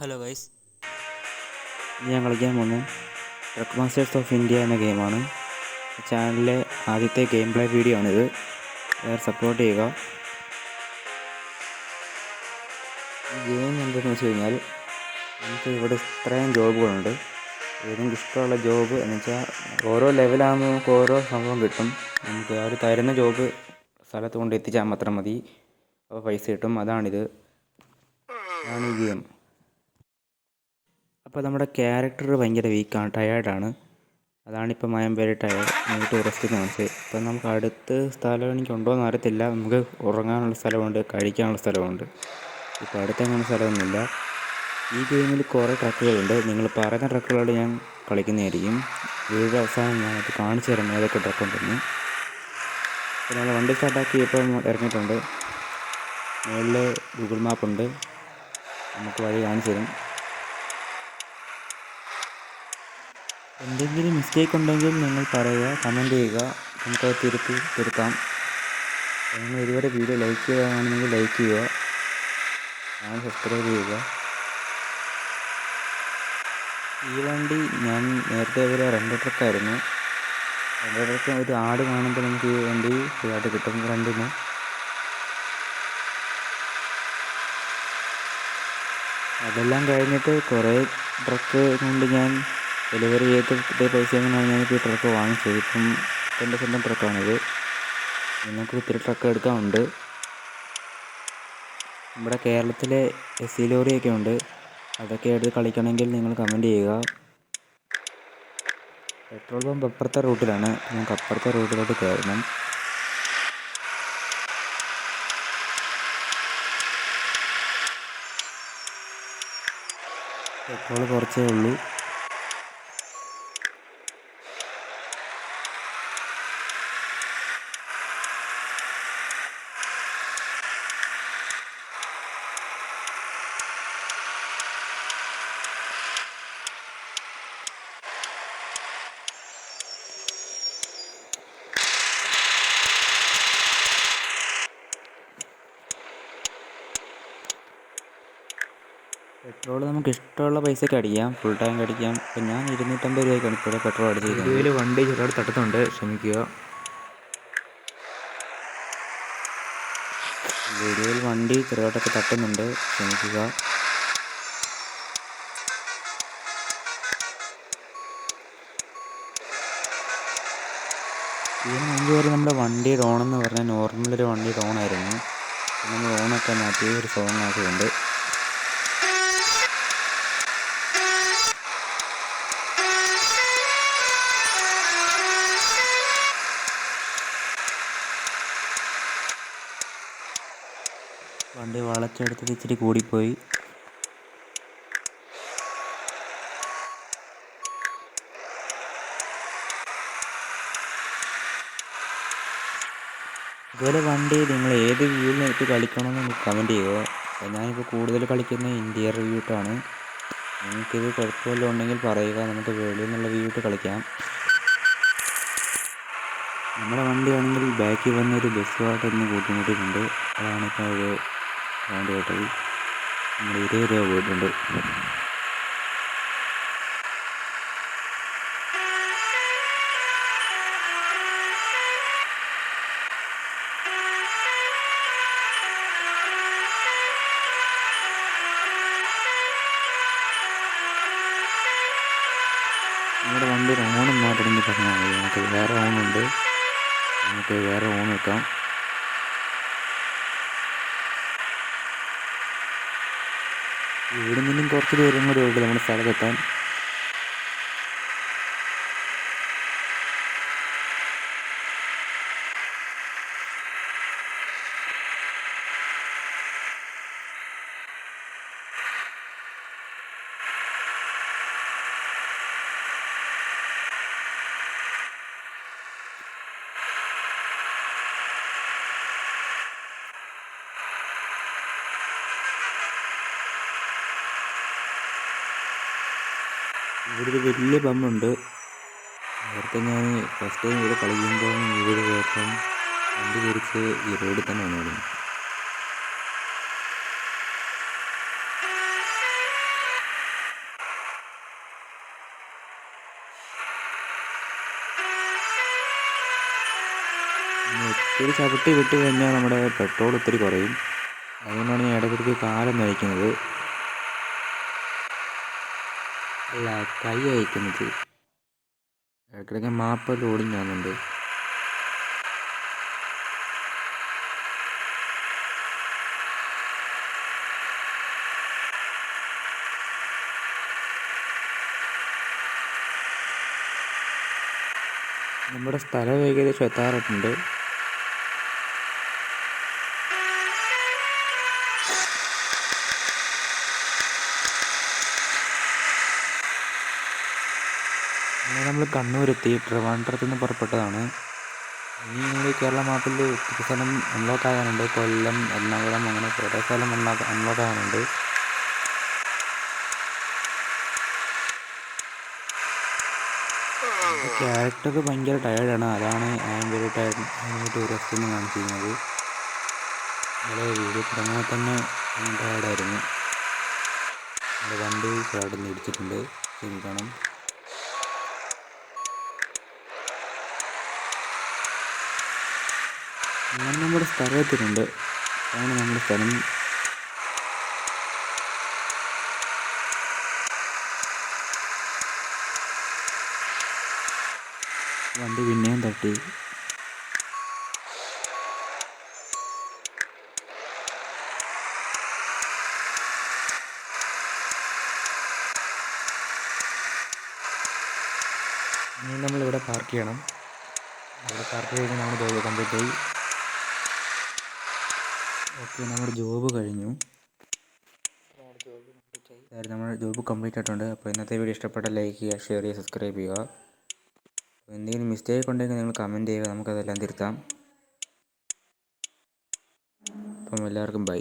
Hello guys, ഇന്ന് ഞാൻ കളിക്കാൻ പോകുന്നത് ട്രക്ക് മാസ്റ്റേഴ്സ് ഓഫ് ഇന്ത്യ എന്ന ഗെയിമാണ്. ചാനലിലെ ആദ്യത്തെ ഗെയിം പ്ലേ വീഡിയോ ആണിത്. സപ്പോർട്ട് ചെയ്യുക. ഈ ഗെയിം എന്താണെന്ന് വെച്ച് കഴിഞ്ഞാൽ നമുക്ക് ഇവിടെ ഇത്രയും ജോബുകളുണ്ട്. ഏതെങ്കിലും ഇഷ്ടമുള്ള ജോബ് എന്ന് വെച്ചാൽ ഓരോ ലെവലാകുമ്പോൾ നമുക്ക് ഓരോ സംഭവം കിട്ടും. നമുക്ക് അവർ തരുന്ന ജോബ് സ്ഥലത്ത് കൊണ്ട് എത്തിച്ചാൽ മാത്രം മതി, അപ്പോൾ പൈസ കിട്ടും. അതാണ് ഈ ഗെയിം. അപ്പോൾ നമ്മുടെ ക്യാരക്ടർ ഭയങ്കര വീക്കാണ്, ടയേർഡാണ്. അതാണിപ്പോൾ ഐ ആം വെരി ടയേർഡ്, നീട്ട് റെസ്റ്റ് കാണിച്ച്. ഇപ്പം നമുക്ക് അടുത്ത് സ്ഥലം എനിക്കുണ്ടോ എന്ന് അറിയത്തില്ല. നമുക്ക് ഉറങ്ങാനുള്ള സ്ഥലമുണ്ട്, കഴിക്കാനുള്ള സ്ഥലമുണ്ട്. ഇപ്പോൾ അടുത്തെങ്ങനെ സ്ഥലമൊന്നുമില്ല. ഈ ഗെയിമിൽ കുറേ ട്രക്കുകളുണ്ട്. നിങ്ങൾ പറയുന്ന ട്രക്കുകളോട് ഞാൻ കളിക്കുന്നതായിരിക്കും. വീഡിയോ അവസാനം ഞാനത് കാണിച്ചു തരാം ഏതൊക്കെ ട്രക്കുണ്ടെന്ന്. ഇപ്പോൾ നമ്മൾ വണ്ടി സ്റ്റാർട്ടാക്കി ഇപ്പം ഇറങ്ങിയിട്ടുണ്ട്. മുകളിൽ ഗൂഗിൾ മാപ്പുണ്ട്, നമുക്ക് വഴി കാണിച്ചു തരും. എന്തെങ്കിലും മിസ്റ്റേക്ക് ഉണ്ടെങ്കിൽ നിങ്ങൾ പറയുക, കമൻറ്റ് ചെയ്യുക, നമുക്കത് തിരുത്താം. നിങ്ങൾ ഇതുവരെ വീഡിയോ ലൈക്ക് ചെയ്യുകയാണെങ്കിൽ ലൈക്ക് ചെയ്യുക, ചാനൽ സബ്സ്ക്രൈബ് ചെയ്യുക. ഈ വണ്ടി ഞാൻ നേരത്തെ ഒരു റെൻ്റ് ട്രക്കായിരുന്നു. റെൻ്റ് ട്രക്ക് ഒരു ആട് കാണുമ്പോൾ നമുക്ക് ഈ വണ്ടി ഫ്രീ ആയിട്ട് കിട്ടും റെൻറ്റിന്. അതെല്ലാം കഴിഞ്ഞിട്ട് കുറേ ട്രക്ക് കൊണ്ട് ഞാൻ ഡെലിവറി ചെയ്ത പൈസ കൊണ്ടാണ് ഞാനിപ്പോൾ ഈ ട്രക്ക് വാങ്ങിച്ചത്. ഇപ്പം എൻ്റെ സ്വന്തം ട്രക്കാണിത്. നിങ്ങൾക്ക് ഒത്തിരി ട്രക്ക് എടുക്കാനുണ്ട്. നമ്മുടെ കേരളത്തിലെ SC ലോറിയൊക്കെ ഉണ്ട്. അതൊക്കെ എടുത്ത് കളിക്കണമെങ്കിൽ നിങ്ങൾ കമൻറ്റ് ചെയ്യുക. പെട്രോൾ പമ്പ് അപ്പുറത്തെ റൂട്ടിലാണ്, നമുക്ക് അപ്പുറത്തെ റൂട്ടിലോട്ട് കയറണം. പെട്രോൾ കുറച്ചേ ഉള്ളൂ. പെട്രോൾ നമുക്ക് ഇഷ്ടമുള്ള പൈസയ്ക്ക് അടിക്കാം, ഫുൾ ടാങ്ക് അടിക്കാം. ഇപ്പം ഞാൻ 250 രൂപയ്ക്കാണ് ഇപ്പോൾ പെട്രോൾ അടിച്ചിരിക്കുന്നത്. വീഡിയോയിൽ വണ്ടി ചെറുതായിട്ട് തട്ടുന്നുണ്ട്, ക്ഷമിക്കുക. വീഡിയോയിൽ വണ്ടി ചെറുതായിട്ടൊക്കെ തട്ടുന്നുണ്ട്, ക്ഷമിക്കുക. ഇതിന് മുമ്പ് വരെ നമ്മുടെ വണ്ടിയുടെ ഓണെന്ന് പറഞ്ഞാൽ നോർമലൊരു വണ്ടിയുടെ ഓണായിരുന്നു. നമ്മൾ ഓണൊക്കെ മാറ്റി ഒരു സോങ് ആക്കിയുണ്ട്. വണ്ടി വളച്ചെടുത്തത് ഇച്ചിരി കൂടിപ്പോയി. ഇതുപോലെ വണ്ടി നിങ്ങൾ ഏത് വ്യൂവിൽ നോക്കി കളിക്കണമെന്ന് കമൻറ്റ് ചെയ്യുക. ഞാനിപ്പോൾ കൂടുതൽ കളിക്കുന്നത് ഇൻറ്റീരിയർ വ്യൂ ഇട്ടാണ്. നിങ്ങൾക്കിത് കുഴപ്പമില്ല ഉണ്ടെങ്കിൽ പറയുക, നമുക്ക് വെളിയിൽ നിന്നുള്ള വ്യൂ ഇട്ട് കളിക്കാം. നമ്മുടെ വണ്ടിയാണെങ്കിൽ ബാക്കിൽ വന്നൊരു ബസ്സുമായിട്ടൊന്ന് കൂട്ടിമുട്ടിയിട്ടുണ്ട്. അതാണിപ്പോൾ ഒരു സൗണ്ട് കേട്ടത്. നമ്മൾ 20 രൂപ പോയിട്ടുണ്ട്. നമ്മുടെ വണ്ടിയുടെ ഓണം മാറ്റണമെങ്കിൽ പറഞ്ഞാൽ മതി. നമുക്ക് വേറെ ഓണുണ്ട്, നമുക്ക് വേറെ ഓൺ വെക്കാം. ഇവിടെ നിന്നും കുറച്ച് ദൂരം കൂടി ഉണ്ട് നമ്മുടെ സ്ഥലത്തെത്താൻ. ഇവിടെ ഒരു വലിയ പമ്പുണ്ട്. നേരത്തെ ഞാൻ ഫസ്റ്റ് ടൈം ഇവിടെ കളിക്കുമ്പോൾ ഇവിടെ പോയപ്പം വണ്ടി തിരിച്ച് ഈ റോഡിൽ തന്നെ വന്നു. ഒത്തിരി ചവിട്ടി വിട്ട് കഴിഞ്ഞാൽ നമ്മുടെ പെട്രോൾ ഒത്തിരി കുറയും. അതുകൊണ്ടാണ് ഞാൻ ഇടയ്ക്കിടയ്ക്ക് കാലം നയിക്കുന്നത്, അല്ല കൈ അയക്കുന്നത്. ഇടയ്ക്കിടയ്ക്ക് മാപ്പ് ലോഡിങ് ആകുന്നുണ്ട്. നമ്മുടെ സ്ഥലം ഏകദേശം എത്താറായിട്ടുണ്ട്. അങ്ങനെ നമ്മൾ കണ്ണൂരെത്തി. ട്രിവാൻഡ്രത്ത് നിന്ന് പുറപ്പെട്ടതാണ്. ഇനി നമ്മുടെ കേരള മാപ്പിൽ ഒത്തിരി സ്ഥലം അൺലോക്ക് ആകാനുണ്ട്. കൊല്ലം, എറണാകുളം, അങ്ങനെ കുറേ സ്ഥലം അൺലോക്ക് ആകാനുണ്ട്. ക്യാരക്ടർ ഭയങ്കര ടയേർഡാണ്, അതാണ് ഐ ആം വെരി ടയർഡ് ഒരു റെസ്റ്റ് എന്ന് കാണിച്ചിരുന്നത്. ഇവിടെ വീഡിയോ തുടങ്ങുമ്പോൾ തന്നെ ടയേർഡായിരുന്നു. നമ്മുടെ വണ്ടി ചാടുന്ന് ഇടിച്ചിട്ടുണ്ട്, ക്ഷമിക്കണം. അങ്ങനെ നമ്മുടെ സ്ഥലത്തിനുണ്ട്, അതാണ് നമ്മുടെ സ്ഥലം. വണ്ടി പിന്നെയും തട്ടി. ഇനി നമ്മളിവിടെ പാർക്ക് ചെയ്യണം. ഇവിടെ പാർക്ക് ചെയ്ത് നമ്മുടെ ജോബ് കംപ്ലീറ്റ് ആയി. ഓക്കെ, നമ്മുടെ ജോബ് കഴിഞ്ഞു. നമ്മുടെ ജോബ് കംപ്ലീറ്റ് ആയിട്ടുണ്ട്. അപ്പോൾ ഇന്നത്തെ വീഡിയോ ഇഷ്ടപ്പെട്ടാൽ ലൈക്ക് ചെയ്യുക, ഷെയർ ചെയ്യുക, സബ്സ്ക്രൈബ് ചെയ്യുക. എന്തെങ്കിലും മിസ്റ്റേക്ക് ഉണ്ടെങ്കിൽ നിങ്ങൾ കമൻറ്റ് ചെയ്യുക, നമുക്കതെല്ലാം തിരുത്താം. അപ്പം എല്ലാവർക്കും ബൈ.